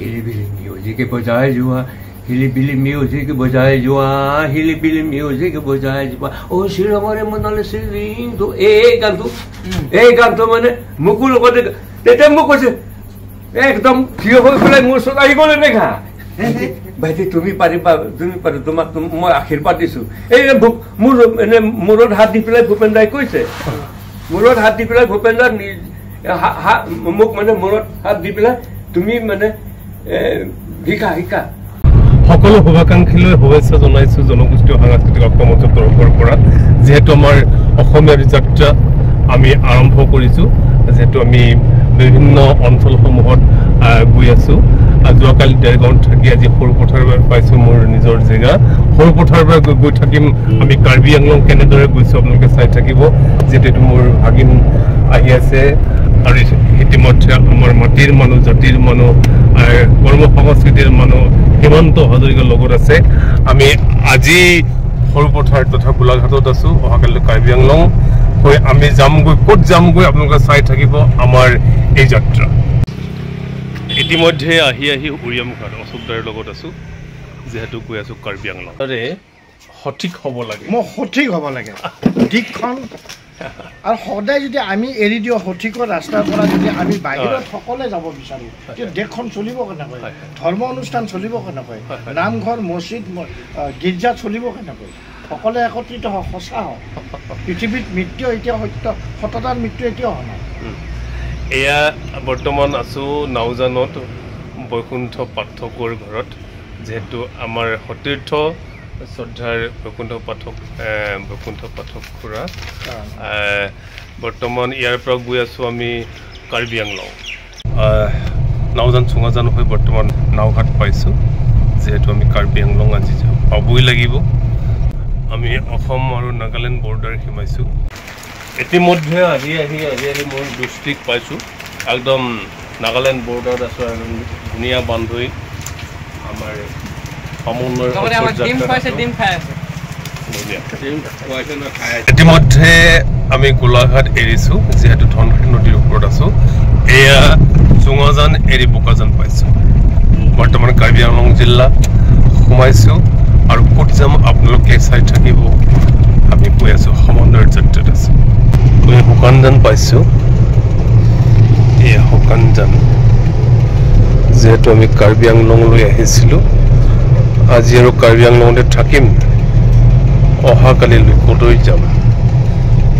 हिलिबिली music बजाए जुआ हिलिबिली music बजाए जुआ हिलिबिली म्यूजिक बजाए जुआ ओ श्रीरामरे मनाले श्रीलिंग तो এই গানটো মানে মুকুল লগতে তেতে মোক কৈছে একদম থিয় হৈ পেলাই মোৰ ওচৰত আহি গ'লে দেখা ভাইটি তুমি পাৰিবা তোমাক মই আশীৰ্বাদ দিছো এই মোৰ এনে মূৰত হাত দি পেলাই ভূপেন দাই কৈছে মূৰত হাত দি পেলাই ভূপেন দা মোক মানে মূৰত হাত দি পেলাই তুমি মানে শিকা সকলো শুভাকাংক্ষীলৈ শুভেচ্ছা জনাইছো জনগোষ্ঠী সাংস্কৃতিক ঐক্যমঞ্চৰ তৰফৰ পৰা যেহেতু আমাৰ অসমীয়া যাত্ৰা আমি আৰম্ভ কৰিছো যেহেতু আমি বিভিন্ন অঞ্চলসমূহত গৈ আছো যোৱাকালি ডেৰগাঁৱত থাকি আজি সৰুপথাৰ পাইছো মোৰ নিজৰ জেগা সৰুপথাৰ পৰা গৈ থাকিম আমি কাৰ্বি আংলং কেনেদৰে গৈছো আপোনালোকে চাই থাকিব যেহেতু মোৰ ভাগিন আহি আছে আৰু ইতিমধ্যে আমাৰ মাটিৰ মানুহ জাতিৰ মানুহ কৰ্ম সংস্কৃতিৰ মানুহ হিমন্ত হাজৰিকাৰ লগত আছে আমি আজি সৰুপথাৰ তথা গোলাঘাটত আছো অহাকালি কাৰ্বি আংলং হৈ আমি যামগৈ ক'ত যামগৈ আপোনালোকে চাই থাকিব আমাৰ এই যাত্ৰা ইতিমধ্যে আহি উৰিয়ামঘাট অশোকদাৰ লগত আছো যেহেতু গৈ আছো কাৰ্বি আংলং আৰে সঠিক হ'ব লাগে মই সঠিক হ'ব লাগে দিকখন আৰু সদায় যদি আমি এৰি দিওঁ সঠিকৰ ৰাস্তাৰ পৰা যদি আমি বাহিৰত সকলে যাব বিচাৰো দেশখন চলিব কেনেকৈ ধৰ্ম অনুষ্ঠান চলিব কেনেকৈ নামঘৰ মছজিদ গীৰ্জা চলিব কেনেকৈ সকলে একত্ৰিত সঁচা হয় পৃথিৱীত মৃত্যু এতিয়া সততাৰ মৃত্যু এতিয়াও হোৱা নাই এয়া বৰ্তমান আছো নাওজানত বৈকুণ্ঠ পাঠকৰ ঘৰত যেহেতু আমাৰ সতীৰ্থ শ্ৰদ্ধাৰ বৈকুণ্ঠ পাঠক খুৰা বৰ্তমান ইয়াৰ পৰা গৈ আছো আমি কাৰ্বি আংলং নাওজান চুঙাজান হৈ বৰ্তমান নাওঘাট পাইছোঁ যেহেতু আমি কাৰ্বি আংলং আজি পাবই লাগিব আমি অসম আৰু নাগালেণ্ড বৰ্ডাৰ সীমাইছোঁ ইতিমধ্যে আহি মোৰ ডিষ্ট্ৰিক্ট পাইছোঁ একদম নাগালেণ্ড বৰ্ডাৰত আছোঁ একদম ধুনীয়া বান্ধৈ আমাৰ ইতিমধ্যে আমি গোলাঘাট এৰিছো যেহেতু ধনশিৰি নদীৰ ওপৰত আছো এয়া চুঙাজান এৰি বোকাজান পাইছো বৰ্তমান কাৰ্বি আংলং জিলা সোমাইছো আৰু ক'ত যাম আপোনালোকে চাই থাকিব আমি গৈ আছো সমন্বয়ৰ যাত্ৰাত আছো গৈ শুকানজান পাইছো এয়া শুকানজান যেহেতু আমি কাৰ্বি আংলংলৈ আহিছিলো আজি আৰু কাৰ্বি আংলঙতে থাকিম অহাকালিলৈ ক'লৈ যাম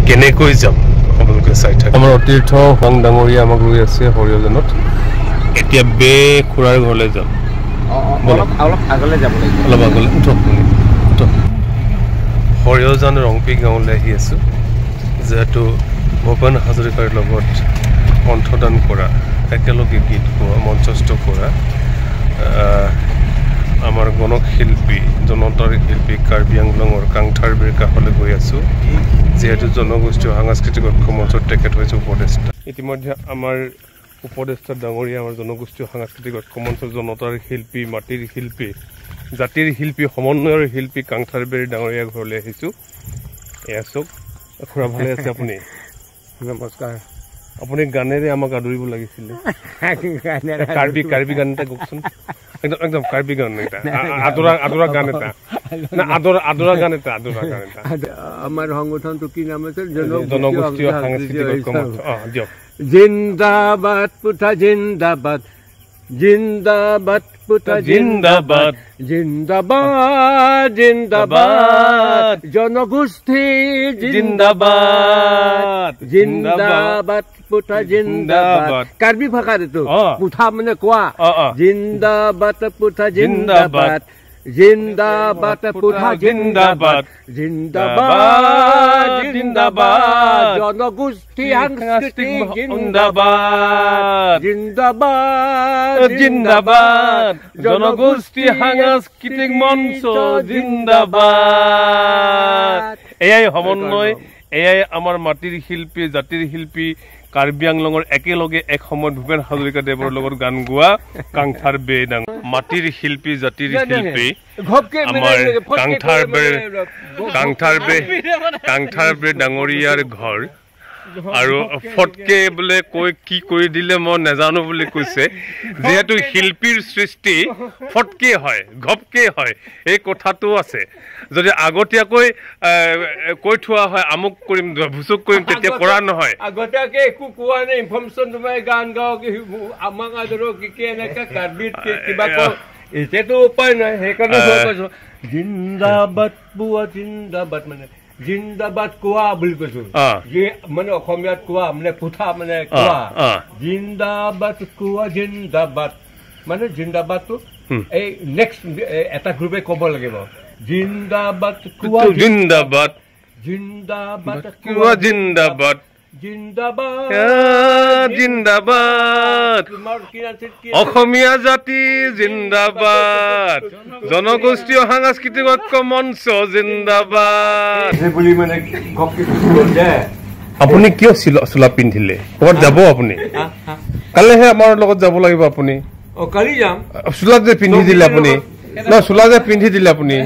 কেনেকৈ যাম আপোনালোকে চাই থাকক আমাৰ অতীৰ্থ হং ডাঙৰীয়া আমাক লৈ আছে সৰিয়জানত এতিয়া বে খুৰাৰ ঘৰলৈ যাম অলপ আগলৈ যাব লাগিব অলপ আগলৈ সৰিয়জান ৰংপি গাঁৱলৈ আহি আছোঁ যেহেতু ভূপেন হাজৰিকাৰ লগত কণ্ঠদান কৰা একেলগে গীত গোৱা মঞ্চস্থ কৰা আমাৰ গণক শিল্পী জনতাৰ শিল্পী কাৰ্বি আংলঙৰ কাংথাৰবিৰ কাষলৈ গৈ আছোঁ যেহেতু জনগোষ্ঠী সাংস্কৃতিক ঐক্যমঞ্চৰ তেখেত হৈছে উপদেষ্টা ইতিমধ্যে আমাৰ উপদেষ্টা ডাঙৰীয়া আমাৰ জনগোষ্ঠী সাংস্কৃতিক ঐক্যমঞ্চৰ জনতাৰ শিল্পী মাটিৰ শিল্পী জাতিৰ শিল্পী সমন্বয়ৰ শিল্পী কাংথাৰবিৰ ডাঙৰীয়া ঘৰলৈ আহিছোঁ এয়া চাওক খুৰা ভালে আছে আপুনি নমস্কাৰ আপুনি গানেৰে আমাক আদৰিব লাগিছিলে কাৰ্বি গান এটা কওকচোন একদম কাৰ্বি গান এটা আদৰা গান এটা আদৰা গান এটা আমাৰ সংগঠনটো কি নাম আছে জনগোষ্ঠী সাংস্কৃতিক ঐক্যমঞ্চ দিয়ক জিন্দাবাদ পুথা জিন্দাবাদ জিন্দাবাদ পুথা জিন্দাবাদ জিন্দাবাদ জিন্দাবাদ জনগোষ্ঠী জিন্দাবাদ জিন্দাবাদ পুথা জিন্দাবাদ কাৰ্বি ভাষাত এইটো পুথা মানে কোৱা জিন্দাবাদ পুথা জিন্দাবাদ জিন্দাবাদ পুথা জিন্দাবাদ জিন্দাবাদ জিন্দাবাদ জনগোষ্ঠী সাংস্কৃতিক জিন্দাবাদ জিন্দাবাদ জিন্দাবাদ জনগোষ্ঠী সাংস্কৃতিক মঞ্চ জিন্দাবাদ এয়াই সমন্বয় এয়াই আমাৰ মাটিৰ শিল্পী জাতিৰ শিল্পী কাৰ্বি আংলঙৰ একেলগে এক সময়ত ভূপেন হাজৰিকা দেৱৰ লগত গান গোৱা কাংথাৰবে মাটিৰ শিল্পী জাতিৰ শিল্পী আমাৰ কাংথাৰবে ডাঙৰীয়াৰ ঘৰ আৰু ফটকে বোলে কৈ কি কৰি দিলে মই নাজানো বুলি কৈছে যেহেতু শিল্পীৰ সৃষ্টি ফটকে হয় ঘপকে হয় এই কথাটো আছে যদি আগতীয়াকৈ কৈ থোৱা হয় আমুক কৰিম ভুচুক কৰিম তেতিয়া কৰা নহয় আগতীয়াকৈ একো কোৱা নাই ইনফৰমেশ্যন তোমাৰ গান গাওঁ আমাক আদৰো কি এনেকৈ কাৰ্বিত কিবা কওঁ এতিয়াতো উপায় নাই সেইকাৰণে কৈছো জিন্দাবাদ পোৱা জিন্দাবাদ মানে জিন্দাবাদ কোৱা বুলি কৈছো যে মানে অসমীয়াত কোৱা মানে কোঠা মানে কোৱা জিন্দাবাদ কোৱা জিন্দাবাদ মানে জিন্দাবাদটো এই নেক্সট এটা গ্ৰুপে ক'ব লাগিব জিন্দাবাদ কোৱা জিন্দাবাদ জিন্দাবাদ কোৱা জিন্দাবাদ জিন্দাবাদ জিন্দাবাদ অসমীয়া জাতি জিন্দাবাদ জনগোষ্ঠীয় সাংস্কৃতিক ঐক্য মঞ্চ জিন্দাবাদ বুলি মানে আপুনি কিয় চোলা পিন্ধিলে ক'ৰবাত যাব আপুনি কালিহে আমাৰ লগত যাব লাগিব আপুনি কালি যাম চোলা যে পিন্ধি দিলে আপুনি নহয় চোলা যে পিন্ধি দিলে আপুনি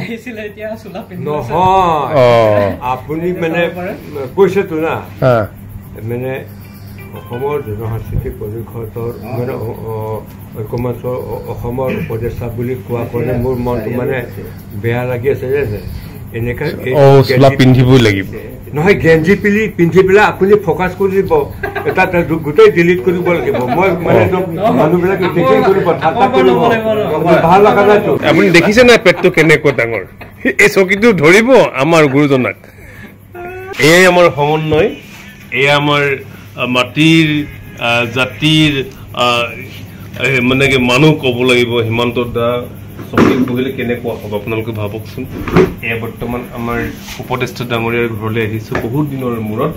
নহয় আপুনি মানে কৈছেতো না মানে অসমৰ জনসাংস্কৃতিক পৰিষদৰ মানে ঐক্যমঞ্চৰ অসমৰ উপদেষ্টা বুলি কোৱা কাৰণে মোৰ মনটো মানে বেয়া লাগি আছে যে এনেকৈ চোলা পিন্ধিবই লাগিব নহয় গেঞ্জি পিন্ধি পেলাই আপুনি ফ'কাছ কৰি দিব এটা গোটেই ডিলিট কৰিব লাগিব মই মানে মানুহবিলাকে ডিলিট কৰিব ঠাট্টা কৰিব ভাল লগা নাইতো আপুনি দেখিছে নাই পেটটো কেনেকুৱা ডাঙৰ এই চকীটো ধৰিব আমাৰ গুৰুজনাক এয়াই আমাৰ সমন্বয় এয়া আমাৰ মাটিৰ জাতিৰ মানে কি মানুহ ক'ব লাগিব হিমন্ত দা চকীত বহিলে কেনেকুৱা হ'ব আপোনালোকে ভাবকচোন এয়া বৰ্তমান আমাৰ উপদেষ্টা ডাঙৰীয়াৰ ঘৰলৈ আহিছোঁ বহুত দিনৰ মূৰত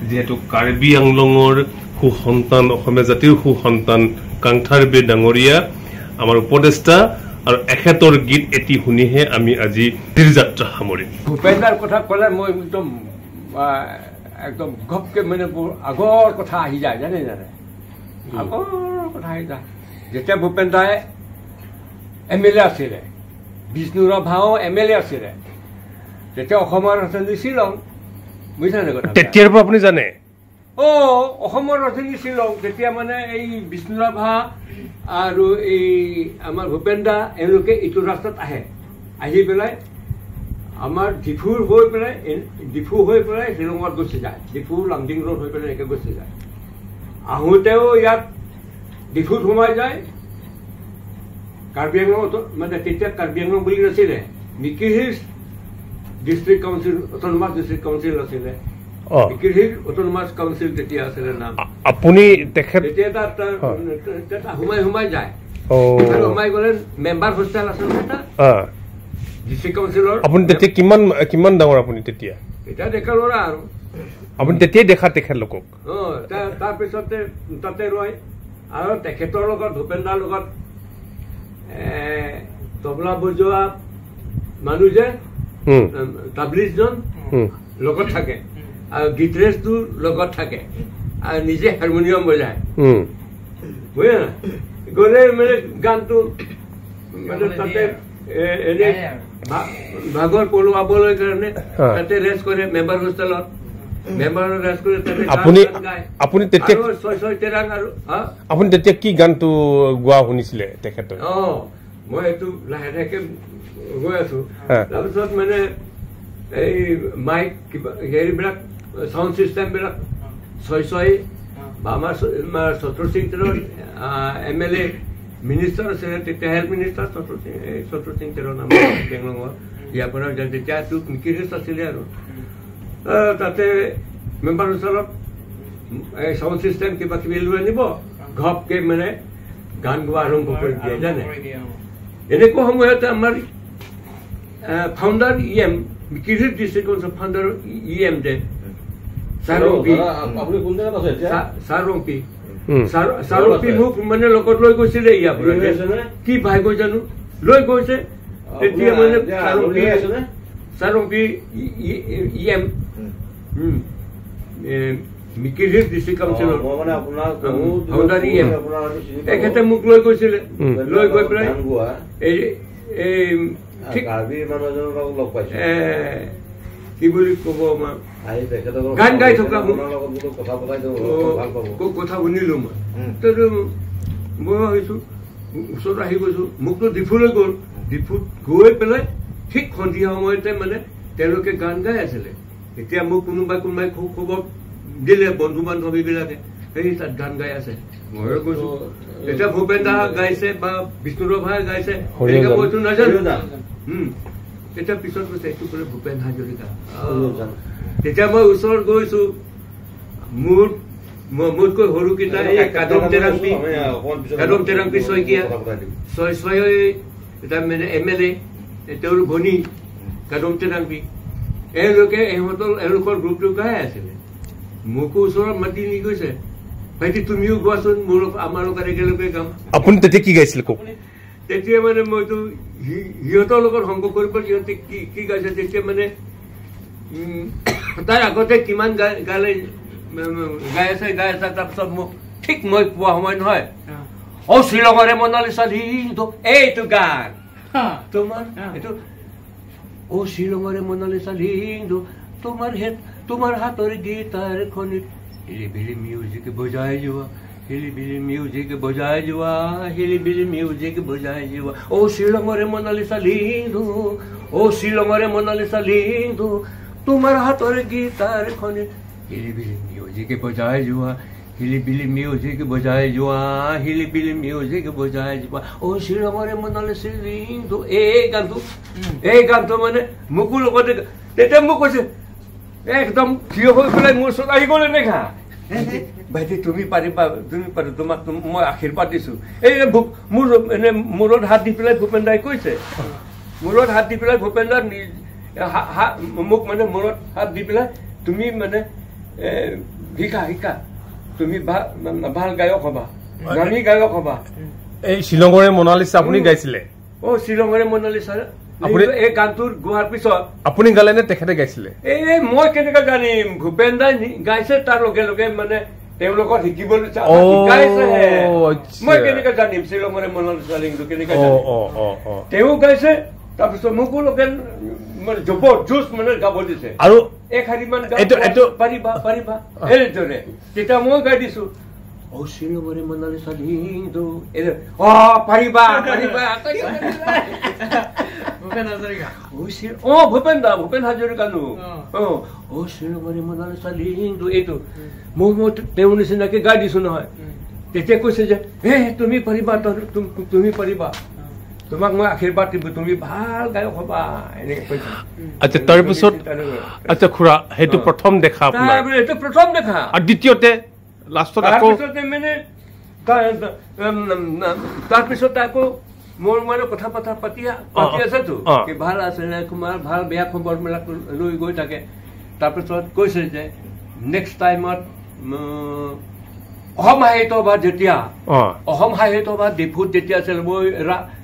যিহেতু কাৰ্বি আংলঙৰ সুসন্তান অসমীয়া জাতিৰ সুসন্তান কাংথাৰ বে ডাঙৰীয়া আমাৰ উপদেষ্টা আৰু এখেতৰ গীত এটি শুনিহে আমি আজি যাত্ৰা সামৰিম ভূপেন্দাৰ কথা ক'লে মই একদম ঘপকে মানে আগৰ কথা আহি যায় জানে আগৰ কথা আহি যায় যেতিয়া ভূপেন দাই MLA আছিলে বিষ্ণুৰাভাও MLA আছিলে তেতিয়া অসমৰ ৰাজধানী শ্বিলং বুজিছেনে কথা তেতিয়াৰ পৰা আপুনি জানে অসমৰ ৰাজধানী শ্বিলং তেতিয়া মানে এই বিষ্ণুৰাভা আৰু এই আমাৰ ভূপেন দা এওঁলোকে ইটো ৰাস্তাত আহি পেলাই আমাৰ ডিফু হৈ পেলাই শ্বিলঙত গুচি যায় ডিফু লামডিং ৰোড হৈ পেলাই এনেকৈ গুচি যায় আহোঁতেও ইয়াত ডিফুত সোমাই যায় কাৰ্বি আংলং মানে তেতিয়া কাৰ্বি আংলং বুলি নাছিলে Mickey hills district council autonomous district council আছিলে মিকি হিলছ অট'নমাছ কাউন্সিল তেতিয়া আছিলে নাম আপুনি তেখেত তেতিয়া তাত সোমাই যায় সোমাই গ'লে মেম্বাৰ হোষ্টেল আছে এটা ডিষ্ট্ৰিক্ট কাউন্সিলৰ আপুনি তেতিয়া কিমান ডাঙৰ আপুনি তেতিয়া এতিয়া ডেকা ল'ৰা আৰু আপুনি তেতিয়াই দেখা তেখেতলোকক তাৰপিছতে তাতে ৰয় আৰু তেখেতৰ লগত ভূপেন দাৰ লগত তবলা বজোৱা মানুহ যে তাবলিছজন লগত থাকে আৰু গীটাৰিষ্টটো লগত থাকে আৰু নিজে হাৰমনিয়াম বজায় বুজে না গ'লে মানে গানটো মানে তাতে এনে ভাগৰ পলোৱাবলৈ কাৰণে তাতে ৰেষ্ট কৰে মেম্বাৰ হোষ্টেলত আপুনি তেতিয়া কি গানটো গোৱা শুনিছিলে তেখেতৰ মই এইটো লাহে লাহেকে গৈ আছো তাৰপিছত মানে এই মাইক কিবা হেৰিবিলাক চাউণ্ড চিষ্টেম বিলাক ছয় বা আমাৰ চতুৰ সিং তেৰৰ MLA মিনিষ্টাৰ আছিলে তেতিয়া হেল্থ মিনিষ্টাৰ চতুৰ সিং তেৰৰ নাম বেংলঙৰ ইয়াৰ পৰা তেতিয়াতো মিকিৰিষ্ট আছিলে আৰু তাতে মেম্বাৰ হোষ্টেলত এই চাউণ্ড চিষ্টেম কিবা কিবি লৈ আনিব ঘপকে মানে গান গোৱা আৰম্ভ কৰি দিয়ে জানে এনেকুৱা সময়তে আমাৰ ফাউণ্ডাৰ মিকিৰিষ্ট ডিষ্ট্ৰিক্টৰ ফাউণ্ডাৰ যে চাৰংপি মোক মানে লগত লৈ গৈছিলে ইয়াৰ পৰা কি ভাই গৈ জানো লৈ গৈছে তেতিয়া মানে চাৰংপি মিকিৰিষ্ট ডিষ্ট্ৰিক্ট কাউন্সিলৰ ফাউণ্ডাৰ তেখেতে মোক লৈ গৈছিলে লৈ গৈ পেলাই কি বুলি ক'ব আমাৰ গান গাই থকা কথা শুনিলো মই মই ভাবিছো ওচৰত আহি গৈছো মোকতো ডিফুলৈ গ'ল ডিফুত গৈ পেলাই ঠিক সন্ধিয়া সময়তে মানে তেওঁলোকে গান গাই আছিলে এতিয়া মোক কোনোবাই খবৰ দিলে বন্ধু বান্ধৱীবিলাকে সেই তাত গান গাই আছে মই কৈছো এতিয়া ভূপেন দা গাইছে বা বিষ্ণুৰভাই গাইছে মইতো নাজানো তেতিয়া পিছত কৈছে এইটো ক'লে ভূপেন হাজৰিকা তেতিয়া মই ওচৰত গৈছো মোতকৈ সৰুকেইটা কাদম তেৰাংপি শইকীয়া এটা মানে MLA তেওঁৰ ভনী কাদম তেৰাংপি এওঁলোকৰ গ্ৰুপটো গাই আছিলে মোকো ওচৰত মাতি নি গৈছে ভাইটি তুমিও গোৱাচোন মোৰ আমাৰ লগত একেলগে গাম আপুনি তেতিয়া কি গাইছিলে কওক তেতিয়া মানে মইতো সিহঁতৰ লগত সংগ কৰিব সিহঁতে কি গাইছে তেতিয়া মানে তাৰ আগতে কিমান গালে গাই আছে তাৰপিছত মোক ঠিক মই পোৱা সময় নহয় শ্ৰীলংৰে মনালিছা লিংটো এইটো গান তোমাৰ এইটো শ্ৰীলংৰে মনালিছা লিংটো তোমাৰ হাতৰ গীতাৰ খনিত হিলিবিলি মিউজিক বজাই যোৱা হিলিবিলি মিউজিক বজাই যোৱা হিলিবিলি মিউজিক বজাই যোৱা শ্ৰীলংৰে মনালিছা লিংটো শ্ৰীলংৰে মনালিছা লিংটো তোমাৰ হাতৰ গীতাৰ খনিত হিলিবিলি মিউজিক বজাই যোৱা হিলিবিলি মিউজিক বজাই যোৱা হিলিবিলি মিউজিক বজাই যোৱা শ্ৰীলংৰে মনালিছা লিংটো এই গানটো মানে মোকো লগতে তেতিয়া মোক কৈছে একদম থিয় হৈ পেলাই মোৰ ওচৰত আহি গ'লে নেখা ভাইটি তুমি পাৰিবা তোমাক মই আশীৰ্বাদ দিছো এই মোৰ এনে মূৰত হাত দি পেলাই ভূপেন দাই কৈছে মূৰত হাত দি পেলাই ভূপেন দা মোক মানে মূৰত হাত দি পেলাই তুমি মানে শিকা তুমি ভাল গায়ক হবা গানী গায়ক হবা এই শ্ৰীলংৰে মনালিছা আপুনি গাইছিলে শ্ৰীলংৰে মনালিছা এই গানটোৰ গোৱাৰ পিছত আপুনি গালে নে তেখেতে গাইছিলে এই মই কেনেকে জানিম ভূপেন দাই গাইছে তাৰ লগে লগে মানে তেওঁলোকক শিকিবলৈ গাইছেহে মই কেনেকে জানিম শ্ৰীলংৰে মনালিছা লিংটো কেনেকে জানিম তেওঁ গাইছে তাৰপিছত মোকো লগে মানে জবৰদস্ত মানে গাব দিছে আৰু এক শাৰীমান পাৰিবা এইদৰে তেতিয়া মই গাই দিছো শ্ৰীলংৰে মনালিছা লিংটো পাৰিবা ভূপেন হাজৰিকা শ্ৰীলংৰে মনালিছা লিংটো এইটো মই তেওঁৰ নিচিনাকে গাই দিছো নহয় তেতিয়া কৈছে যে তুমি পাৰিবা তোমাক মই আশীৰ্বাদ দিব তুমি ভাল গায়ক হবা এনেকে কৈছে আচ্ছা তাৰপিছত আচ্ছা খুৰা সেইটো প্ৰথম দেখা এইটো প্ৰথম দেখা আৰু দ্বিতীয়তে লাষ্টত আকৌ মানে তাৰপিছত আকৌ মোৰ মানে কথা পাতি আছেতো ভাল আছে তোমাৰ ভাল বেয়া খবৰবিলাক লৈ গৈ থাকে তাৰপিছত কৈছে যে নেক্সট টাইমত অসম সাহিত্য সভা যেতিয়া অসম সাহিত্য সভা ডিফুত যেতিয়া আছিল মই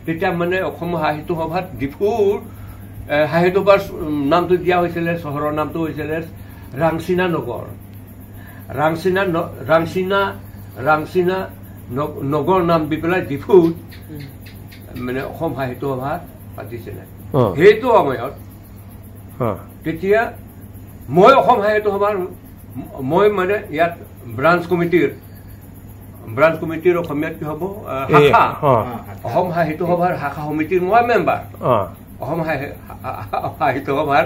তেতিয়া মানে অসম সাহিত্য সভাত ডিফুৰ সাহিত্য সভাৰ নামটো দিয়া হৈছিলে চহৰৰ নামটো হৈছিলে ৰাংচিনা নগৰ ৰাংচিনা নগৰ নাম দি পেলাই ডিফুত মানে অসম সাহিত্য সভা পাতিছিলে সেইটো সময়ত তেতিয়া মই অসম সাহিত্য সভাৰ মই মানে ইয়াত ব্ৰাঞ্চ কমিটিৰ অসমীয়াত কি হ'ব শাখা অসম সাহিত্য সভাৰ শাখা সমিতিৰ মই মেম্বাৰ অসম সাহিত্য সভাৰ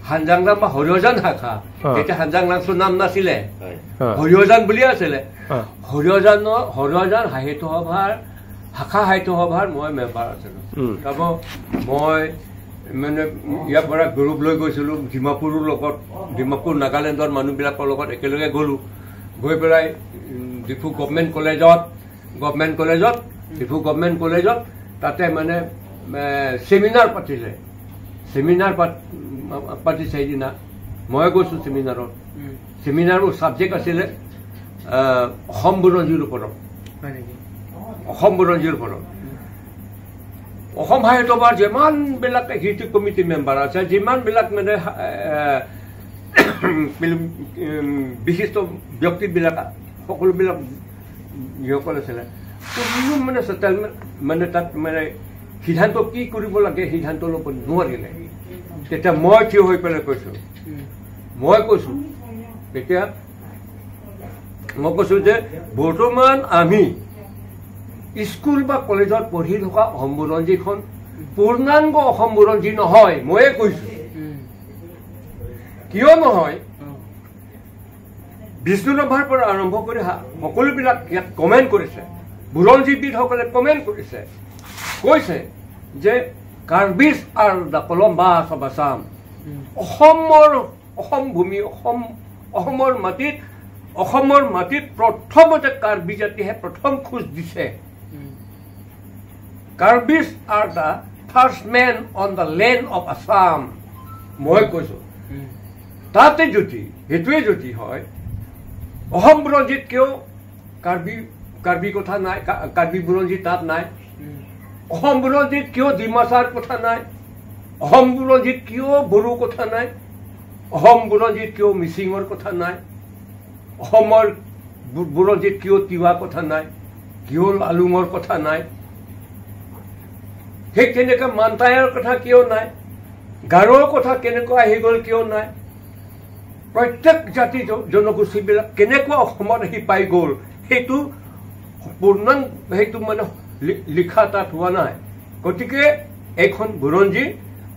হানজাংলাং বা হৰিয়জান শাখা তেতিয়া হানজাংলাংটোৰ নাম নাছিলে হৰিয়জান বুলি আছিলে হৰিয়জান সাহিত্য সভাৰ শাখা সাহিত্য সভাৰ মই মেম্বাৰ আছিলো তাৰপৰা মই মানে ইয়াৰ পৰা গ্ৰুপ লৈ গৈছিলো ডিমাপুৰ নাগালেণ্ডৰ মানুহবিলাকৰ লগত একেলগে গ'লো গৈ পেলাই ডিফু গভৰ্ণমেণ্ট কলেজত তাতে মানে চেমিনাৰ পাতিছে সেইদিনা মই গৈছো চেমিনাৰৰ ছাবজেক্ট আছিলে অসম বুৰঞ্জীৰ ওপৰত অসম সাহিত্য সভাৰ যিমানবিলাক হিষ্ট্ৰী কমিটি মেম্বাৰ আছে যিমানবিলাক মানে বিশিষ্ট ব্যক্তিবিলাক সকলোবিলাক যিসকল আছিলে কোনো মানে চেটেলমেণ্ট মানে তাত মানে সিদ্ধান্ত কি কৰিব লাগে সিদ্ধান্ত ল'ব নোৱাৰিলে তেতিয়া মই থিয় হৈ পেলাই কৈছো মই কৈছোঁ এতিয়া মই কৈছোঁ যে বৰ্তমান আমি স্কুল বা কলেজত পঢ়ি থকা অসম বুৰঞ্জীখন পূৰ্ণাংগ অসম বুৰঞ্জী নহয় ময়ে কৈছোঁ কিয় নহয় বিষ্ণুৰাভাৰ পৰা আৰম্ভ কৰি সকলোবিলাক ইয়াত কমেণ্ট কৰিছে বুৰঞ্জীবিদসকলে কমেণ্ট কৰিছে কৈছে যে Karbis are the Columbus of Assam অসম ভূমি অসমৰ মাটিত প্ৰথমতে কাৰ্বি জাতিহে প্ৰথম খোজ দিছে Karbis are the first men on the land of Assam মই কৈছোঁ তাতে যদি সেইটোৱে যদি হয় অসম বুৰঞ্জীত কিয় কাৰ্বি কথা নাই কাৰ্বি বুৰঞ্জী তাত নাই অসম বুৰঞ্জীত কিয় ডিমাছাৰ কথা নাই অসম বুৰঞ্জীত কিয় বড়ো কথা নাই অসম বুৰঞ্জীত কিয় মিচিঙৰ কথা নাই অসমৰ বুৰঞ্জীত কিয় তিৱা কথা নাই কিয় আলুঙৰ কথা নাই সেই তেনেকৈ মান্তায়াৰ কথা কিয় নাই গাৰোৰ কথা কেনেকৈ আহি গ'ল কিয় নাই প্ৰত্যেক জাতি জনগোষ্ঠীবিলাক কেনেকুৱা অসমত আহি পাই গ'ল সেইটো পূৰ্ণাংগ সেইটো মানে লিখা তাত হোৱা নাই গতিকে এইখন বুৰঞ্জী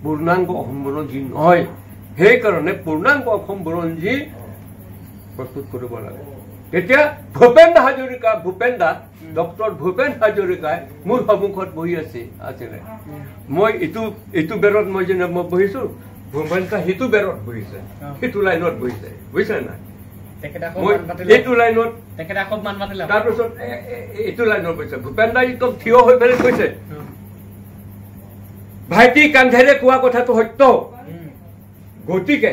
পূৰ্ণাংগ অসম বুৰঞ্জী নহয় সেইকাৰণে পূৰ্ণাংগ অসম বুৰঞ্জী প্ৰস্তুত কৰিব লাগে তেতিয়া ভূপেন হাজৰিকা ডক্টৰ ভূপেন হাজৰিকাই মোৰ সন্মুখত বহি আছিলে মই এইটো বেৰত মই যেনে মই বহিছোঁ ভূপেন সেইটো বেৰত বহিছে সেইটো লাইনত বহিছে বুজিছে নাই এইটো লাইনত তাৰপিছত এইটো লাইনত বহিছে ভূপেন দাই একদম থিয় হৈ পেলাই কৈছে ভাইটি কান্ধেৰে কোৱা কথাটো সত্য গতিকে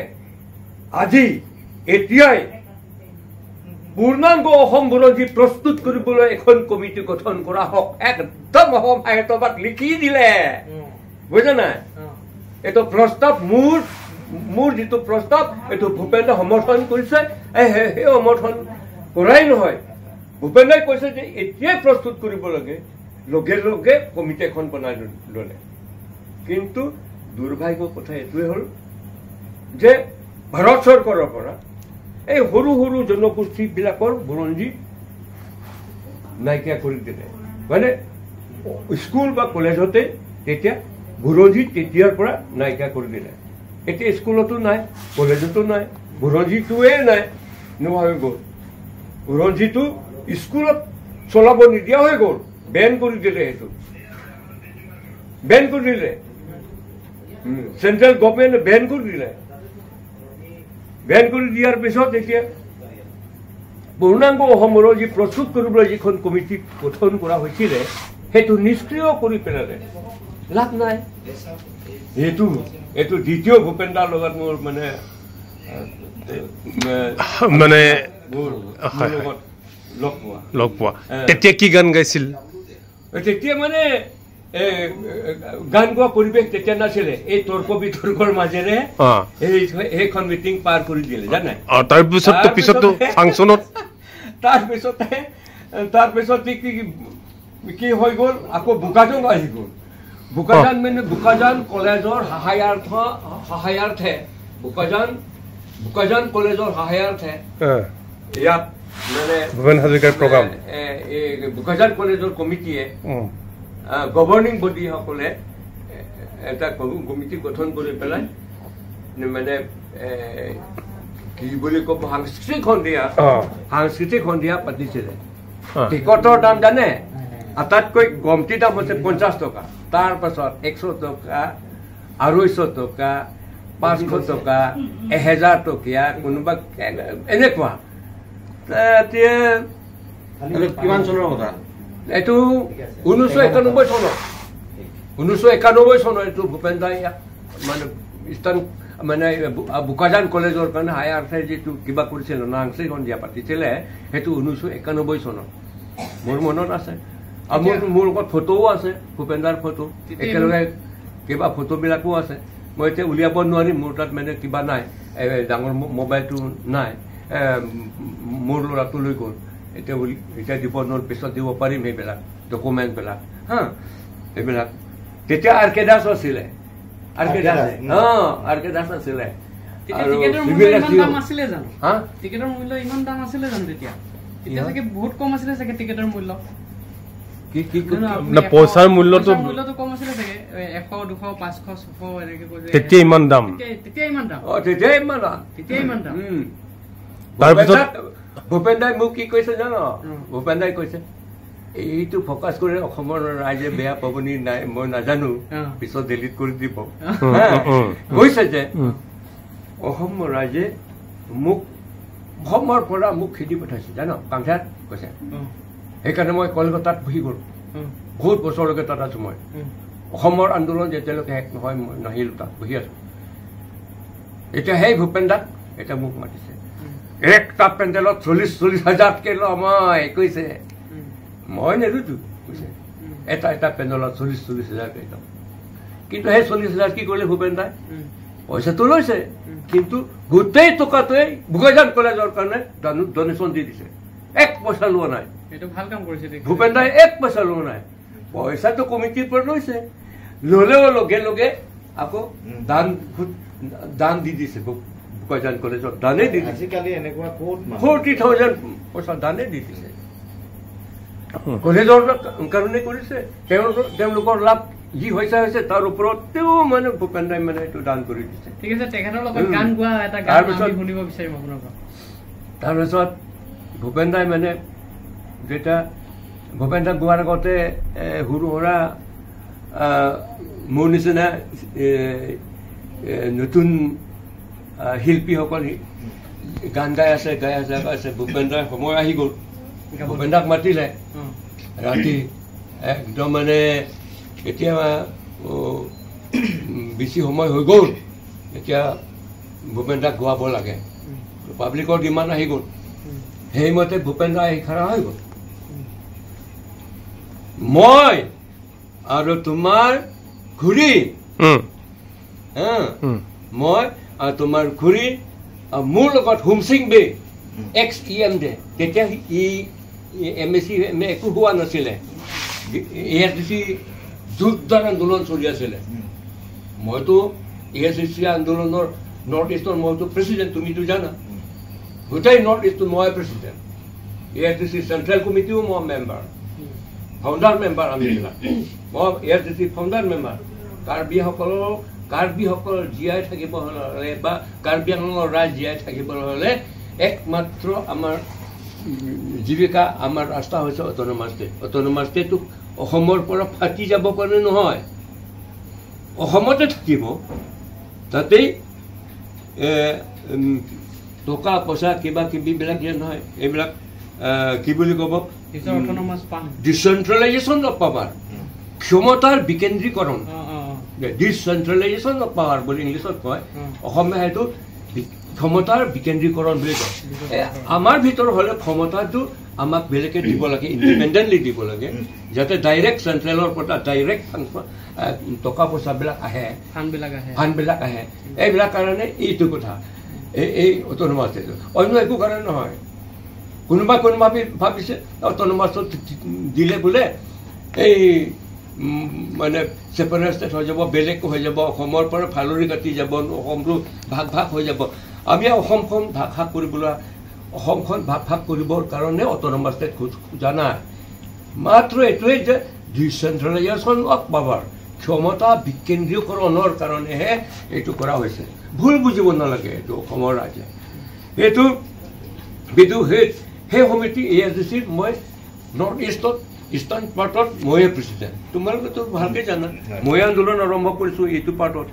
আজি এতিয়াই পূৰ্ণাংগ অসম বুৰঞ্জী প্ৰস্তুত কৰিবলৈ এখন কমিটি গঠন কৰা হওক একদম অসম সাহিত্যসভাত লিখি দিলে বুজিছে নাই এইটো প্ৰস্তাৱ মোৰ যিটো প্ৰস্তাৱ এইটো ভূপেন দাই সমৰ্থন কৰিছে সেই সমৰ্থন কৰাই নহয় ভূপেন দাই কৈছে যে এতিয়াই প্ৰস্তুত কৰিব লাগে লগে লগে কমিটি এখন বনাই ল'লে কিন্তু দুৰ্ভাগ্যৰ কথা এইটোৱে হ'ল যে ভাৰত চৰকাৰৰ পৰা এই সৰু সৰু জনগোষ্ঠীবিলাকৰ বুৰঞ্জী নাইকিয়া কৰি দিলে মানে স্কুল বা কলেজতে তেতিয়া বুৰঞ্জী তেতিয়াৰ পৰা নাইকিয়া কৰি দিলে এতিয়া স্কুলতো নাই কলেজতো নাই বুৰঞ্জীটোৱে নাই নোহোৱা হৈ গ'ল বুৰঞ্জীটো স্কুলত চলাব নিদিয়া হৈ গ'ল বেন কৰি দিলে সেইটো বেন কৰি দিলে চেণ্ট্ৰেল গভৰ্ণমেণ্টে বেন কৰি দিলে বেন কৰি দিয়াৰ পিছত এতিয়া পূৰ্ণাংগ অসম বুৰঞ্জী প্ৰস্তুত কৰিবলৈ যিখন কমিটি গঠন কৰা হৈছিলে সেইটো নিষ্ক্ৰিয় কৰি পেলালে লাভ নাই এইটো দ্বিতীয় ভূপেন দাৰ লগত মোৰ মানে লগ পোৱা তেতিয়া কি গান গাইছিল তেতিয়া মানে গান গোৱা পৰিৱেশ তেতিয়া নাছিলে এই তৰ্ক বিতৰ্কৰ মাজেৰে সেইখন মিটিং পাৰ কৰি দিলে জানে তাৰপিছতো ফাংচনত তাৰপিছত কি হৈ গ'ল আকৌ বোকাজান আহি গ'ল বোকাজান মানে বোকাজান কলেজৰ সহায়াৰ্থে বোকাজান কলেজৰ সহায়াৰ্থে ইয়াত মানে ভূপেন হাজৰিকাৰ প্ৰগ্ৰাম বোকাজান কলেজৰ কমিটিয়ে গভৰ্ণিং বডিসকলে এটা কমিটি গঠন কৰি পেলাই মানে কি বুলি ক'ব সাংস্কৃতিক সন্ধিয়া পাতিছিলে টিকটৰ দাম জানে আটাইতকৈ কমটি দাম হৈছে 50 টকা তাৰ পাছত 100 টকা 250 টকা 500 টকা 1000 টকীয়া কোনোবা এনেকুৱা কিমান চনৰ কথা এইটো 1991 চনৰ এইটো ভূপেন দাই মানে ইষ্টাৰ্ণ মানে বোকাজান কলেজৰ কাৰণে হায়াৰ্থে যিটো কিবা কৰিছিল সাংস্কৃতিক সন্ধিয়া পাতিছিলে সেইটো 1991 চনত মোৰ মনত আছে আৰু মোৰ লগত ফটোও আছে ভূপেন দাৰ ফটো একেলগে কিবা ফটোবিলাকো আছে মই এতিয়া উলিয়াব নোৱাৰিম মোৰ তাত মানে কিবা নাই ডাঙৰ মোবাইলটো নাই মোৰ ল'ৰাটো লৈ গ'ল এতিয়া দিব নোৱাৰো পিছত দিব পাৰিম সেইবিলাক ডকুমেণ্টবিলাক সেইবিলাক তেতিয়া আৰ কে দাস আছিলে আৰ কে দাস আছিলে আৰু টিকেটৰ মূল্য চিভিল ইমান এছ দাম আছিলে জানো হা টিকেটৰ মূল্য ইমান দাম আছিলে জানো তেতিয়া তেতিয়া চাগে বহুত কম আছিলে চাগে টিকেটৰ মূল্য কি কি না পইচাৰ মূল্যটো কম আছিলে চাগে 100 200 500 600 এনেকে কৈ তেতিয়া ইমান দাম তেতিয়া ইমান দাম তেতিয়া ইমান দাম তাৰপিছত ভূপেন দাই মোক কি কৈছে জানো ভূপেন দাই কৈছে এইটো ফকাছ কৰি অসমৰ ৰাইজে বেয়া পাবনি নাই মই নাজানো পিছত ডিলিট কৰি দিব কৈছে যে অসমৰ ৰাইজে মোক অসমৰ পৰা মোক খেদি পঠাইছে জানো কাংখাত কৈছে সেইকাৰণে মই কলকাতাত বহি গ'লো বহুত বছৰলৈকে তাত আছো মই অসমৰ আন্দোলন যেতিয়ালৈকে শেষ নহয় মই নাহিলো তাত বহি আছো এতিয়া সেই ভূপেন দাক এতিয়া মোক মাতিছে একটা পেণ্ডেলত 40,000কে ল মই কৈছে মই নেৰোতো কৈছে এটা পেণ্ডেলত 40,000কে ল কিন্তু সেই 40,000 কি কৰিলে ভূপেন দাই পইচাটো লৈছে কিন্তু গোটেই টকাটোৱে ভোগাইজান কলেজৰ কাৰণে ডনেশ্যন দি দিছে 1 পইচা লোৱা নাই এইটো ভাল কাম কৰিছে ভূপেন দাই 1 পইচা লোৱা নাই পইচাটো কমিটিৰ পৰা লৈছে ল'লেও লগে লগে আকৌ দান দি দিছে ভোগাইজান কলেজত দানে দি দিছে আজিকালি এনেকুৱা ক'ত 40,000 পইচা দানে দি দিছে কলেজৰ কাৰণে কৰিছে তেওঁলোকৰ লাভ যি হৈছে তাৰ ওপৰতেও মানে ভূপেন দাই মানে এইটো দান কৰি দিছে ঠিক আছে তেখেতৰ লগত গান গোৱা এটা গান আমি শুনিব বিচাৰিম আপোনাৰ পৰা তাৰপিছত ভূপেন দাই মানে যেতিয়া ভূপেন দাই গোৱাৰ আগতে সৰু সুৰা মোৰ নিচিনা নতুন শিল্পীসকল গান গাই আছে ভূপেন দাই সময় আহি গ'ল ভূপেন দাক মাতিলে ৰাতি একদম মানে এতিয়া বেছি সময় হৈ গ'ল এতিয়া ভূপেন দাক গোৱাব লাগে পাব্লিকৰ ডিমাণ্ড আহি গ'ল সেইমতে ভূপেন দা আহি খাৰা হৈ গ'ল মই আৰু তোমাৰ খুৰী মই আৰু তোমাৰ খুৰী মোৰ লগত হুমসিং বে XEM দে তেতিয়া MSc একো হোৱা নাছিলে ASDC যোগদান আন্দোলন চলি আছিলে মইতো ASDC আন্দোলনৰ নৰ্থ ইষ্টৰ মইতো প্ৰেচিডেণ্ট তুমিতো জানা গোটেই নৰ্থ ইষ্টৰ মই প্ৰেচিডেণ্ট ASDC চেণ্ট্ৰেল কমিটিও মই মেম্বাৰ ফাউণ্ডাৰ মেম্বাৰ আমি মই ASDC ফাউণ্ডাৰ মেম্বাৰ কাৰ্বিসকলৰ জীয়াই থাকিব হ'লে বা কাৰ্বি আংলঙৰ ৰাইজ জীয়াই থাকিবলৈ হ'লে একমাত্ৰ আমাৰ জীৱিকা আমাৰ ৰাস্তা হৈছে অট'নমাছ ষ্টেটটো অসমৰ পৰা ফাটি যাব পাৰে নহয় অসমতে থাকিব তাতেই টকা পইচা কিবা কিবিবিলাক যে নহয় এইবিলাক কি বুলি ক'ব ডিচেন্ট্ৰেলাইজেশ্যন অফ পাৱাৰ ক্ষমতাৰ বিকেন্দ্ৰীকৰণ ডিচেন্ট্ৰেলাইজেশ্যন অফ পাৱাৰ বুলি ইংলিছত কয় অসমীয়া সেইটো ক্ষমতাৰ বিকেন্দ্ৰীকৰণ বুলি কয় আমাৰ ভিতৰত হ'লে ক্ষমতাটো আমাক বেলেগে দিব লাগে ইণ্ডিপেণ্ডেণ্টলি দিব লাগে যাতে ডাইৰেক্ট চেণ্ট্ৰেলৰ পৰা ডাইৰেক্ট টকা পইচাবিলাক আহে ফাণ্ডবিলাক আহে এইবিলাক কাৰণে এইটো কথা এই অট'নমাছ ষ্টেটটো অন্য একো কাৰণ নহয় কোনোবা ভাবিছে অট'নমাছত দিলে বোলে এই মানে ছেপাৰেট ষ্টেট হৈ যাব বেলেগ হৈ যাব অসমৰ পৰা ফালৰি কাটি যাব অসমটো ভাগ হৈ যাব আমি অসমখন ভাগ কৰিবলৈ অসমখন ভাগ কৰিবৰ কাৰণে অট'নমাছ ষ্টেট খোজা নাই মাত্ৰ এইটোৱেই যে ডিচেন্ট্ৰেলাইজেশ্যন অফ পাৱাৰ ক্ষমতা বিকেন্দ্ৰীকৰণৰ কাৰণেহে এইটো কৰা হৈছে ভুল বুজিব নালাগে এইটো অসমৰ ৰাইজে এইটো সেই সমিতি ASDCৰ মই নৰ্থ ইষ্টাৰ্ণ পাৰ্টত ময়ে প্ৰেচিডেণ্ট তোমালোকেতো ভালকে জানা মই আন্দোলন আৰম্ভ কৰিছোঁ এইটো পাৰ্টত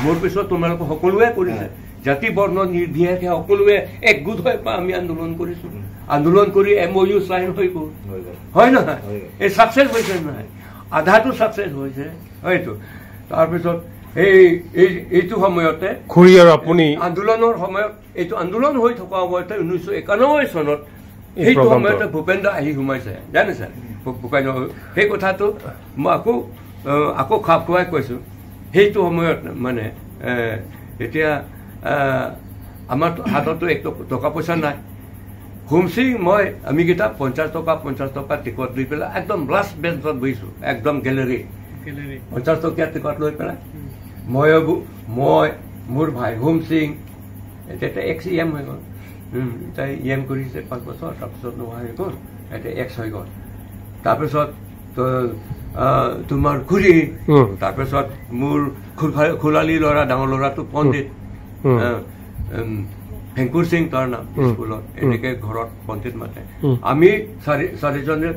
মোৰ পিছত তোমালোকে সকলোৱে কৰিছে জাতি বৰ্ণ নিৰ্বিশেষে সকলোৱে একগোট হৈ আমি আন্দোলন কৰিছোঁ আন্দোলন কৰি MOU চাইন হৈ গ'ল হয় নহয় এই ছাকচেছ হৈছে নহয় আধাটো ছাকচেছ হৈছে হয়তো তাৰপিছত এইটো সময়তে খুৰী আৰু আপুনি আন্দোলনৰ সময়ত এইটো আন্দোলন হৈ থকা সময়তে 1991 চনত সেইটো সময়তে ভূপেন দা আহি সোমাইছে জানিছে সেই কথাটো মই আকৌ খাপ খুৱাই কৈছোঁ সেইটো সময়ত মানে এতিয়া আমাৰ হাততো এক টকা পইচা নাই হুমসিং মই আমিকেইটা 50 টকা টিকট লৈ পেলাই একদম লাষ্ট বেঞ্চত বহিছোঁ একদম গেলেৰী 50 টকীয়া টিকট লৈ পেলাই মই মোৰ ভাই হুমসিং এতিয়া এক্স EM হৈ গ'ল তাই EM কৰিছে 5 বছৰ তাৰপিছত নোহোৱা হৈ গ'ল এতিয়া এক্স হৈ গ'ল তাৰপিছত তোমাৰ খুৰী তাৰপিছত মোৰ খোলালী ল'ৰা ডাঙৰ ল'ৰাটো পণ্ডিত ভেংকুৰ সিং তাৰ নাম স্কুলত এনেকে ঘৰত পণ্ডিত মাতে আমি চাৰিজনে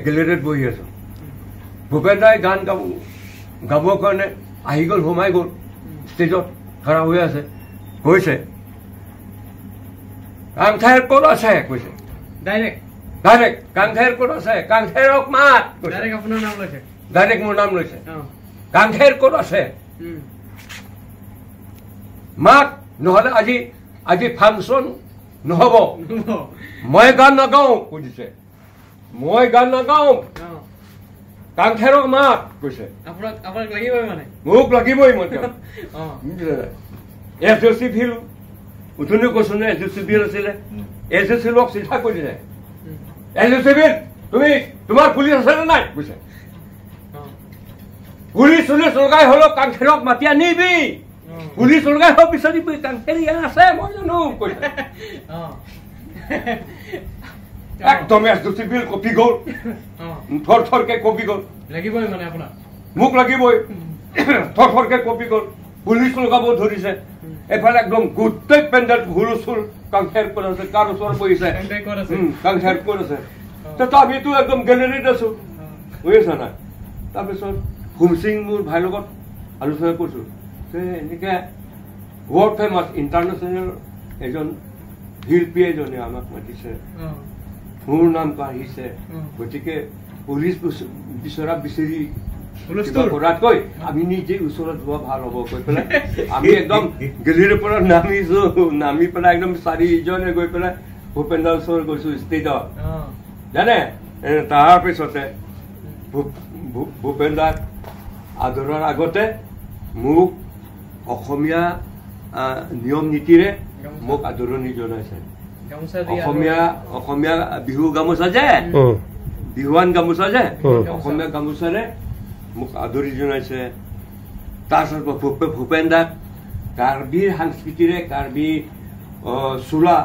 গেলেৰীত বহি আছো ভূপেন দাই গান গাবৰ কাৰণে আহি গ'ল সোমাই গ'ল ষ্টেজত খাৰা হৈ আছে কৈছে কাংখাৰ ক'ত আছে কৈছে ডাইৰেক্ট কাংখাৰ ক'ত আছে কাংখাৰক মাত ডাইৰেক্ট আপোনাৰ নাম লৈছে ডাইৰেক্ট মোৰ নাম লৈছে কাংখাৰ ক'ত আছে মাত নহ'লে আজি ফাংচন নহ'ব মই গান নাগাওঁ কৈছে মই গান নাগাওঁ কাংখাৰক মাত কৈছে আপোনাক লাগিবই মানে মোক লাগিবই মই এছঅ'চি ভিল উঠনি কৈছো নে এছঅ'চি ভিল আছিলে এছঅ'চি লগ চিধা কৰি দিলে এছঅ'চি ভিল তোমাৰ পুলিচ আছে নে নাই কৈছে পুলিচ লগাই হ'লেও কাংখাৰক মাতি আনিবি পুলিচ লগাই হওক বিচাৰিবি কাংখাৰী আছে মই জানো কৈছে একদম এছঅ'চি ভিল কপি গ'ল থৰকে কপি গ'ল লাগিবই মানে আপোনাক মোক লাগিবই থৰকে কপি গ'ল পুলিচ লগাব ধৰিছে এফালে একদম গোটেই পেণ্ডেল হুলস্থুল কাংখাৰ ক'ত আছে কাৰ ওচৰত বহিছে কাংখাৰ ক'ত আছে আমিতো একদম গেলেৰীত আছো বুজিছা না তাৰপিছত হুম সিং মোৰ ভাইৰ লগত আলোচনা কৰিছো যে এনেকে ৱৰ্ল্ড ফেমাছ ইণ্টাৰনেশ্যনেল এজন শিল্পী এজনে আমাক মাতিছে মোৰ নাম কাঢ়িছে গতিকে পুলিচ বিচাৰি কৰাতকৈ আমি নিজে ওচৰত যোৱা ভাল হ'ব কৈ পেলাই আমি একদম গেলেৰীৰ পৰা নামি পেলাই একদম চাৰিজনে গৈ পেলাই ভূপেন দাৰ ওচৰত গৈছো ষ্টেজত জানে তাৰপিছতে ভূপেন দাক আদৰাৰ আগতে মোক অসমীয়া নিয়ম নীতিৰে মোক আদৰণি জনাইছে অসমীয়া বিহু গামোচা যে বিহুৱান গামোচা যে অসমীয়া গামোচাৰে মোক আদৰি জনাইছে তাৰপিছত ভূপেন দাক কাৰ্বিৰ সাংস্কৃতিৰে কাৰ্বি চোলা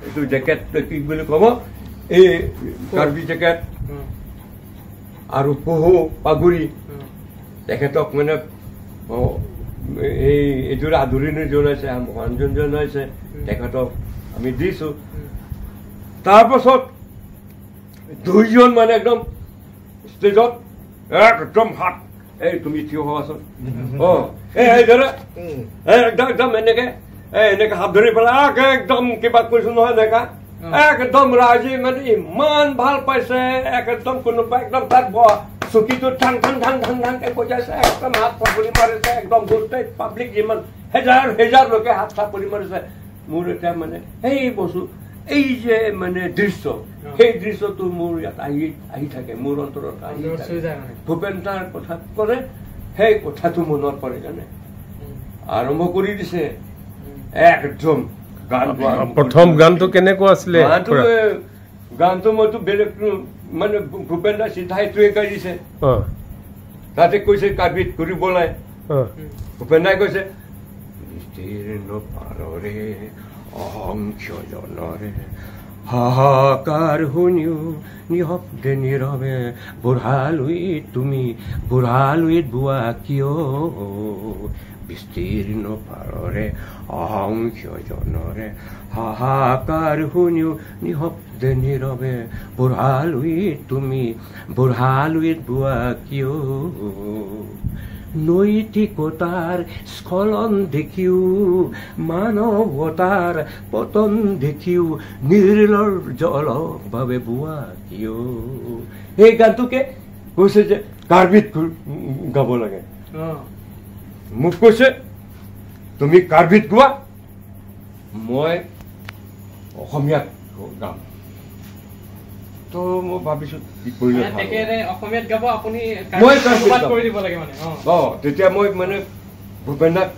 এইটো জেকেট কি বুলি ক'ব এই কাৰ্বি জেকেট আৰু পহু পাগুৰি তেখেতক মানে এইযোৰ আদৰণি জনাইছে সন্মান জনাইছে তেখেতক আমি দিছো তাৰপাছত দুইজন মানে একদম ষ্টেজত একদম হাত এই তুমি থিয় হোৱাচোন একদম এনেকে হাত ধৰি পেলাই একদম কিবা কৈছো নহয় এনেকা একদম ৰাইজে মানে ইমান ভাল পাইছে একদম কোনোবা একদম তাত চকীটো ঠাং ঠাং ঠাং ঠাং ঠাংকে বজাইছে একদম হাত চাপৰি মাৰিছে একদম গোটেই পাব্লিক যিমান হেজাৰ লোকে হাত চাপৰি মাৰিছে মোৰ এতিয়া মানে সেই বস্তু এই যে মানে দৃশ্য সেই দৃশ্যটো মোৰ ইয়াত আহি থাকে মোৰ অন্তৰত আহি থাকে ভূপেন দাৰ কথা কৰে সেই কথাটো মনত পৰে জানে আৰম্ভ কৰি দিছে একদম গান প্ৰথম গানটো কেনেকুৱা আছিলে গানটো মইতো বেলেগ মানে ভূপেন দা চিধাই এইটোৱে গাইছে তাতে কৈছে কাৰ্বিত কৰিবলৈ ভূপেন দাই কৈছে পাৰৰে অসংখ্য জনৰে হাহাকাৰ শুনিও নিশব্দে নীৰৱে বুঢ়ালুইত বোৱা কিয় বিস্তীৰ্ণ পাৰৰে অসংখ্য জনৰে হাহাকাৰ শুনিও নিশব্দে নীৰৱে বুঢ়ালুইত বোৱা কিয় নৈতিকতাৰ স্খলন দেখিও মানৱতাৰ পতন দেখিও নিৰ্লৰ জলভাৱে বোৱা কিয় এই গানটোকে কৈছে যে কাৰ্বিত গাব লাগে মোক কৈছে তুমি কাৰ্বিত গোৱা মই অসমীয়াত গাম তো মই ভাবিছো তেতিয়া মই মানে ভূপেন দাক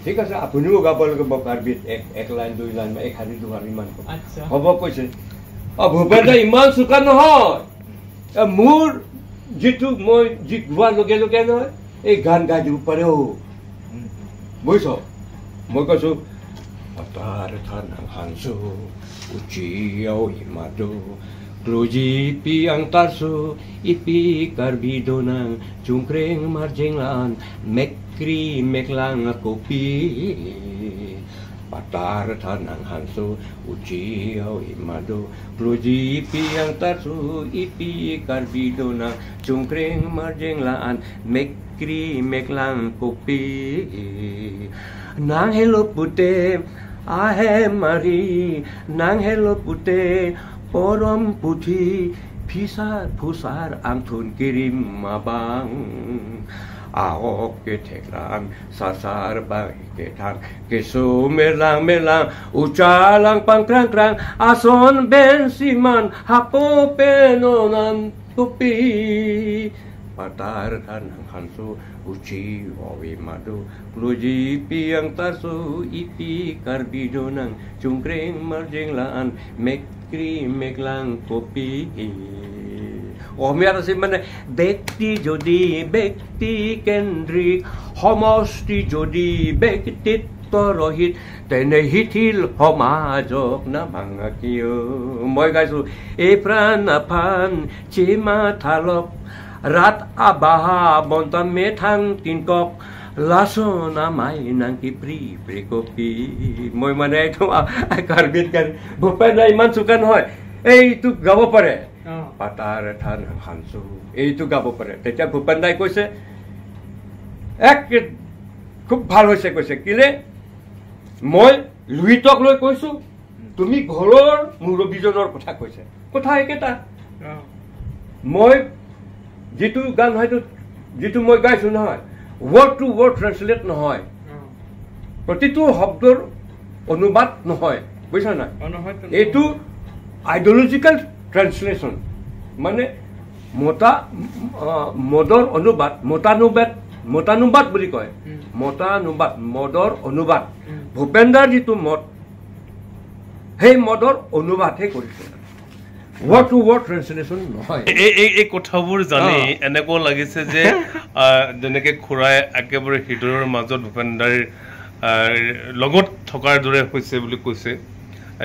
ঠিক আছে আপুনিও গাব লাগিব কাৰ্বিত এক লাইন 2 লাইন 1 শাৰী 2 শাৰী মান হ'ব কৈছে ভূপেন দা ইমান চোকা নহয় মোৰ যিটো মই যি গোৱাৰ লগে লগে নহয় এই গান গাই দিব পাৰে বুজিছ মই কৈছো Patar tanang hansu uciau imado Kluji piang tarso ipi karbidonang cungkreng marjenglan mekri meklang kopi Patar tanang hansu uciau imado Kluji piang tarso ipi karbidonang cungkreng marjenglan mekri meklang kopi Nang hello pute ahe mari nang hello pute Porom puthi pisar pusar amthun kirim mabang Ahok ke theklang sasar bai ke thang Kesu melang ucalang pangkrang krang Ason ben siman hapo penonan tupi Patar tanang hansu uci wawi madu Kluji piang tarsu ipi karbidonang Cungkreng marjenglaan mekri meklang kopi Omyar si mane bekti jodi bekti kendrik Homosti jodi bektit torohit Tene hitil homajok na mga kiyo Moi gaisu epran apan cima thalop Rat abaha bontan methang tinkok laso namai nang kipri prekopi moi mane to karbit kan Bhupendra iman sukan hoy এইটো গাব পাৰে পাতাৰ ঠান হানসু এইটো গাব পাৰে তেতিয়া ভূপেন্দ্ৰাই কৈছে এক খুব ভাল হৈছে কৈছে কিলে মই লুইটক লৈ কৈছো তুমি ঘৰৰ মুৰব্বীজনৰ কথা কৈছে কথা একেটা মই যেটো গান হয়তো যেটো মই গাইছো নহয় word to word translate নহয় প্ৰতিটো শব্দৰ অনুবাদ নহয় বুঝছ না এইটো ideological translation মানে মদৰ অনুবাদ মতানুবাদ বুলি কয় মতানুবাদ মদৰ অনুবাদ ভূপেন্দ্ৰৰ যেটো মত সেই মদৰ অনুবাদহে কৰিছে word to word translation নহয় এই কথাবোৰ জানি এনেকুৱা লাগিছে যে যেনেকে খুৰাই একেবাৰে হিদৰৰ মাজত ভূপেন্দ্ৰৰ লগত থকাৰ দৰে হৈছে বুলি কৈছে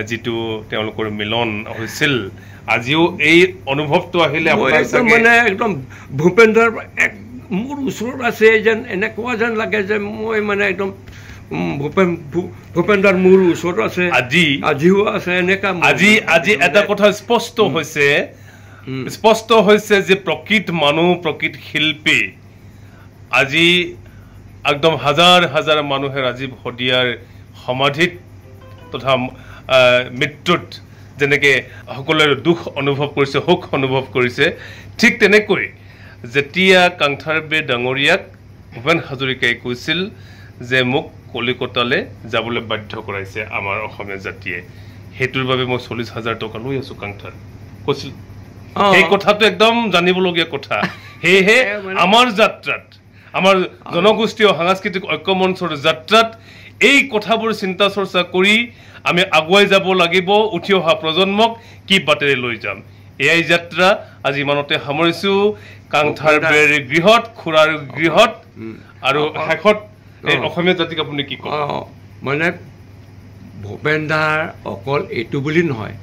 যেটো তেওঁলোকৰ মিলন হৈছিল আজিও এই অনুভৱটো আহিলে আপোনাৰ মানে একদম ভূপেন্দ্ৰৰ এক মোৰ ওচৰত আছে যেন এনেকুৱা যেন লাগে যে মই মানে একদম ভূপেন্দ্ৰৰ মোৰ ওচৰত আছে আজিও আছে এনেকা আজি এটা কথা স্পষ্ট হৈছে যে প্ৰকৃত মানুহ প্ৰকৃত শিল্পী আজি একদম হাজাৰ হাজাৰ মানুহে ৰাজীৱ হদিয়াৰ সমাধিত তথা মৃত্যুত যেনেকে সকলোৰে দুখ অনুভৱ কৰিছে সুখ অনুভৱ কৰিছে ঠিক তেনেকৈ যেতিয়া কাংথাৰবে ডাঙৰীয়াক ভূপেন হাজৰিকাই কৈছিল যে মোক কলিকতালৈ যাবলৈ বাধ্য কৰাইছে আমাৰ অসমীয়া জাতিয়ে হেতুৰ বাবে মই 40,000 টকা লৈ আছো কাংথাৰ কৈছিল এই কথাটো একদম জানিবলগীয়া কথা হেহে আমাৰ যাত্ৰাত আমাৰ জনগোষ্ঠীয় সাংস্কৃতিক ঐক্যমঞ্চৰ যাত্ৰাত এই কথাবোৰ চিন্তা চৰ্চা কৰি আমি আগুৱাই যাব লাগিব উঠি অহা প্ৰজন্মক কি বাটেৰে লৈ যাম এই যাত্ৰা আজি মানতে সামৰিছো কাংথাৰবেৰ গৃহত খুৰাৰ গৃহত আৰু হেখত এই অসমীয়া জাতিক আপুনি কি কয় মানে ভূপেন্দ্ৰৰ অকল এইটো বুলি নহয়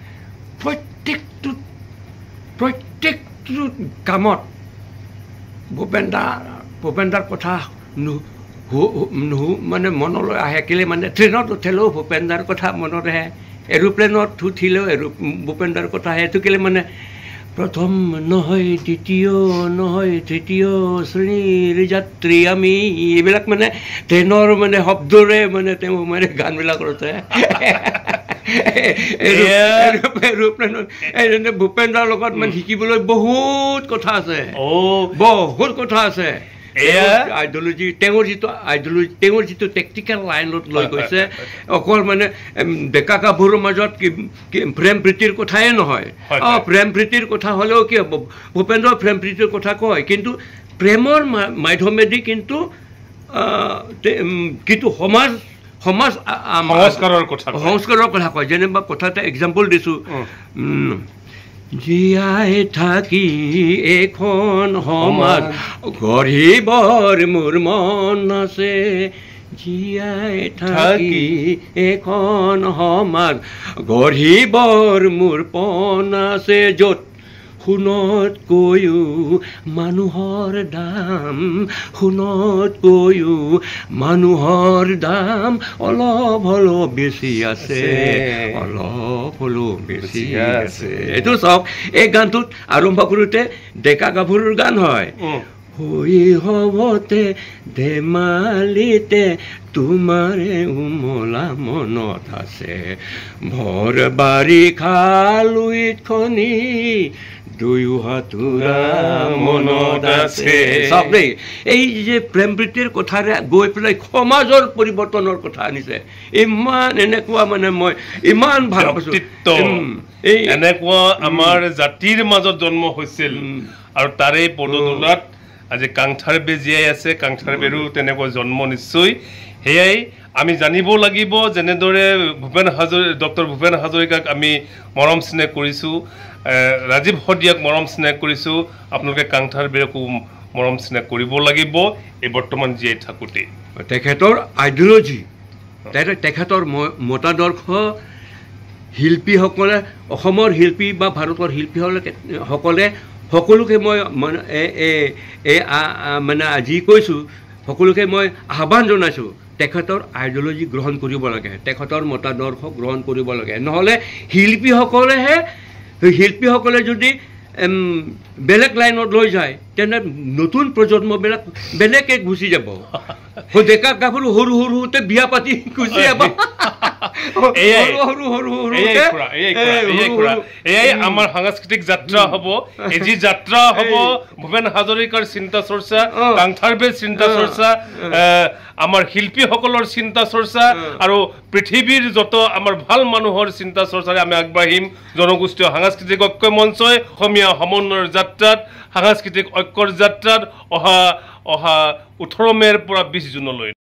প্ৰত্যেকটো কামত ভূপেন্দ্ৰৰ কথা মানে মনলৈ আহে কেলে মানে ট্ৰেইনত উঠিলেও ভূপেন্দ্ৰৰ কথা মনত আহে এৰোপ্লেনত উঠিলেও ভূপেন্দ্ৰৰ কথা আহে এইটো কেলে মানে প্ৰথম নহয় দ্বিতীয় নহয় তৃতীয় শ্ৰেণীৰ যাত্ৰী আমি এইবিলাক মানে ট্ৰেইনৰ মানে শব্দৰে মানে তেওঁ মানে গানবিলাক ৰচে এৰোপ্লেনত ভূপেন্দ্ৰৰ লগত মানে শিকিবলৈ বহুত কথা আছে আইডিঅলজি তেওঁৰ যিটো টেকটিকেল লাইনত লৈ গৈছে অকল মানে ডেকা গাভৰুৰ মাজত প্ৰেম প্ৰীতিৰ কথাই নহয় প্ৰেম প্ৰীতিৰ কথা হ'লেও কি হ'ব ভূপেন্দ্ৰ প্ৰেম প্ৰীতিৰ কথা কয় কিন্তু প্ৰেমৰ মাধ্যমেদি কিন্তু সংস্কাৰৰ কথা কয় যেনিবা কথা এটা এক্সাম্পল দিছোঁ জীয়াই থাকি এখন সমাজ গঢ়িবৰ মোৰ মন আছে জীয়াই থাকি এখন সমাজ গঢ়িবৰ মোৰ পণ আছে য'ত সোণতকৈও মানুহৰ দাম সোণতকৈও মানুহৰ দাম অলপ হ'লেও বেছি আছে অলপ হ'লেও বেছি আছে এইটো চাওক এই গানটোত আৰম্ভ কৰোঁতে ডেকা গাভৰুৰ গান হয় শৈশৱতে ধেমালিতে তোমাৰে উমলা মনত আছে ভৰ বাৰিষা লুইত খনি দুয়ো হাতোৰা মনত আছে চাওক দেই এই যে প্ৰেম প্ৰীতিৰ কথাৰে গৈ পেলাই সমাজৰ পৰিৱৰ্তনৰ কথা আনিছে ইমান এনেকুৱা মানে মই ইমান ভাল এই এনেকুৱা আমাৰ জাতিৰ মাজত জন্ম হৈছিল আৰু তাৰে পদদোলাত আজি কাংঠাৰ বে জীয়াই আছে কাংঠাৰ বেৰো তেনেকুৱা জন্ম নিশ্চয় সেয়াই আমি জানিব লাগিব যেনেদৰে ডক্টৰ ভূপেন হাজৰিকাক আমি মৰম স্নেহ কৰিছোঁ ৰাজীৱ শদিয়াক মৰম স্নেহ কৰিছোঁ আপোনালোকে কাংঠাৰ বেৰকো মৰম স্নেহ কৰিব লাগিব এই বৰ্তমান জীয়াই থাকোঁতে তেখেতৰ আইডিঅলজি তেখেতৰ মতাদৰ্শ শিল্পীসকলে অসমৰ শিল্পী বা ভাৰতৰ শিল্পীসকলে সকলোকে মই মানে আজি কৈছোঁ সকলোকে মই আহ্বান জনাইছোঁ তেখেতৰ আইডিঅলজি গ্ৰহণ কৰিব লাগে তেখেতৰ মতাদৰ্শ গ্ৰহণ কৰিব লাগে নহ'লে শিল্পীসকলে যদি বেলেগ লাইনত লৈ যায় তেনে নতুন প্ৰজন্মবিলাক বেলেগে গুচি যাব ডেকা গাভৰু সৰু সৰুতে বিয়া পাতি গুচি যাব এয়াই আমাৰ সাংস্কৃতিক যাত্ৰা হ'ব এজি যাত্ৰা হ'ব ভূপেন হাজৰিকাৰ চিন্তা চৰ্চা কাংঠাৰ বেৰ চিন্তা চৰ্চা আমাৰ শিল্পীসকলৰ চিন্তা চৰ্চা আৰু পৃথিৱীৰ যত আমাৰ ভাল মানুহৰ চিন্তা চৰ্চাৰে আমি আগবাঢ়িম জনগোষ্ঠীয় সাংস্কৃতিক ঐক্য মঞ্চই অসমীয়া সমন্বয়ৰ যাত্ৰাত সাংস্কৃতিক ঐক্যৰ যাত্ৰাত অহা 18 মে'ৰ পৰা 20 জুনলৈ